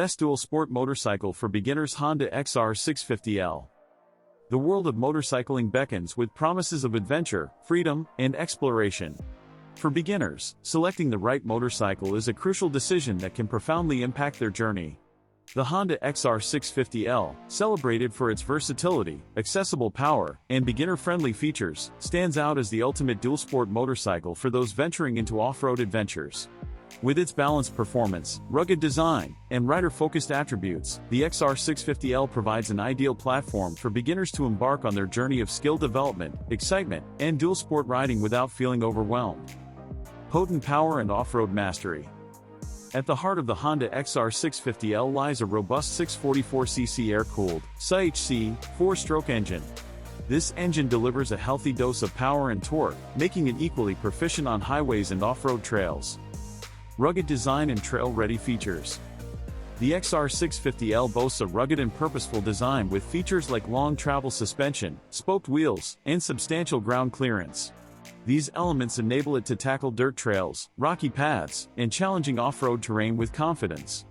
best dual sport motorcycle for beginners. Honda XR650L. The world of motorcycling beckons with promises of adventure, freedom, and exploration. For beginners, selecting the right motorcycle is a crucial decision that can profoundly impact their journey. The Honda XR650L, celebrated for its versatility, accessible power, and beginner-friendly features, stands out as the ultimate dual-sport motorcycle for those venturing into off-road adventures. With its balanced performance, rugged design, and rider-focused attributes, the XR650L provides an ideal platform for beginners to embark on their journey of skill development, excitement, and dual-sport riding without feeling overwhelmed. Potent power and off-road mastery. At the heart of the Honda XR650L lies a robust 644cc air-cooled, SIHC, 4-stroke engine. This engine delivers a healthy dose of power and torque, making it equally proficient on highways and off-road trails. Rugged design and trail-ready features. The XR650L boasts a rugged and purposeful design with features like long travel suspension, spoked wheels, and substantial ground clearance. These elements enable it to tackle dirt trails, rocky paths, and challenging off-road terrain with confidence.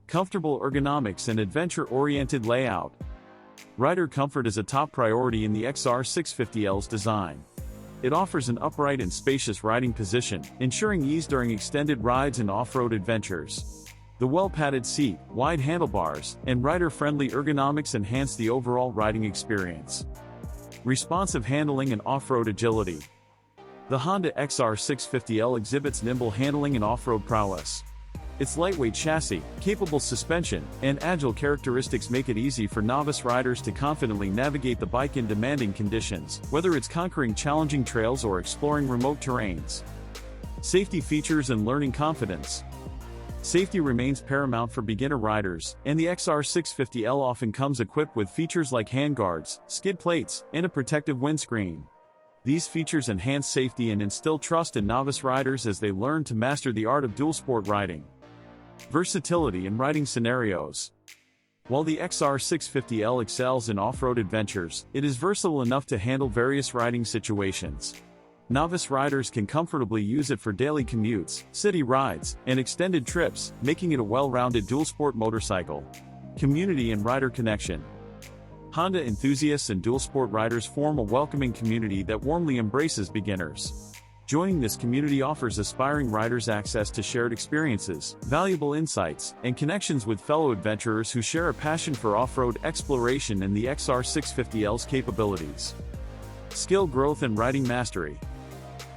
Comfortable ergonomics and adventure-oriented layout. Rider comfort is a top priority in the XR650L's design. It offers an upright and spacious riding position, ensuring ease during extended rides and off-road adventures. The well-padded seat, wide handlebars, and rider-friendly ergonomics enhance the overall riding experience. Responsive handling and off-road agility. The Honda XR650L exhibits nimble handling and off-road prowess. Its lightweight chassis, capable suspension, and agile characteristics make it easy for novice riders to confidently navigate the bike in demanding conditions, whether it's conquering challenging trails or exploring remote terrains. Safety features and learning confidence. Safety remains paramount for beginner riders, and the XR650L often comes equipped with features like handguards, skid plates, and a protective windscreen. These features enhance safety and instill trust in novice riders as they learn to master the art of dual-sport riding. Versatility in riding scenarios. While the XR650L excels in off-road adventures, it is versatile enough to handle various riding situations. Novice riders can comfortably use it for daily commutes, city rides, and extended trips, making it a well-rounded dual-sport motorcycle. Community and rider connection. Honda enthusiasts and dual-sport riders form a welcoming community that warmly embraces beginners. Joining this community offers aspiring riders access to shared experiences, valuable insights, and connections with fellow adventurers who share a passion for off-road exploration and the XR650L's capabilities. Skill growth and riding mastery.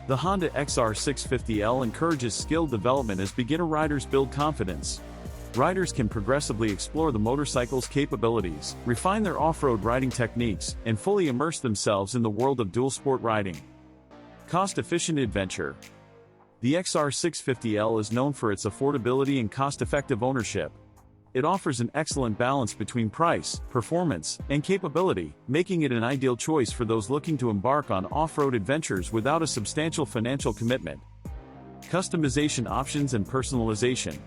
The Honda XR650L encourages skill development as beginner riders build confidence. Riders can progressively explore the motorcycle's capabilities, refine their off-road riding techniques, and fully immerse themselves in the world of dual-sport riding. Cost-efficient adventure. The XR650L is known for its affordability and cost-effective ownership. It offers an excellent balance between price, performance, and capability, making it an ideal choice for those looking to embark on off-road adventures without a substantial financial commitment. Customization options and personalization.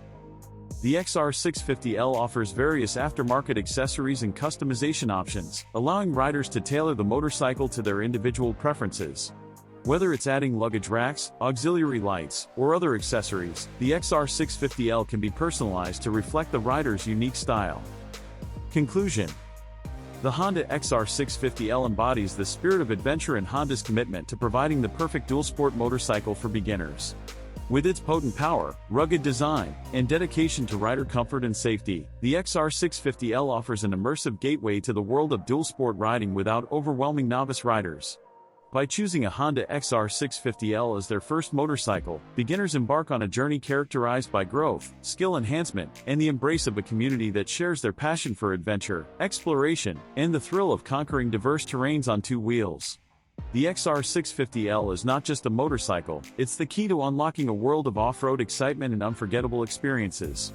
The XR650L offers various aftermarket accessories and customization options, allowing riders to tailor the motorcycle to their individual preferences. Whether it's adding luggage racks, auxiliary lights, or other accessories, the XR650L can be personalized to reflect the rider's unique style. Conclusion. The Honda XR650L embodies the spirit of adventure and Honda's commitment to providing the perfect dual-sport motorcycle for beginners. With its potent power, rugged design, and dedication to rider comfort and safety, the XR650L offers an immersive gateway to the world of dual-sport riding without overwhelming novice riders. By choosing a Honda XR650L as their first motorcycle, beginners embark on a journey characterized by growth, skill enhancement, and the embrace of a community that shares their passion for adventure, exploration, and the thrill of conquering diverse terrains on two wheels. The XR650L is not just a motorcycle, it's the key to unlocking a world of off-road excitement and unforgettable experiences.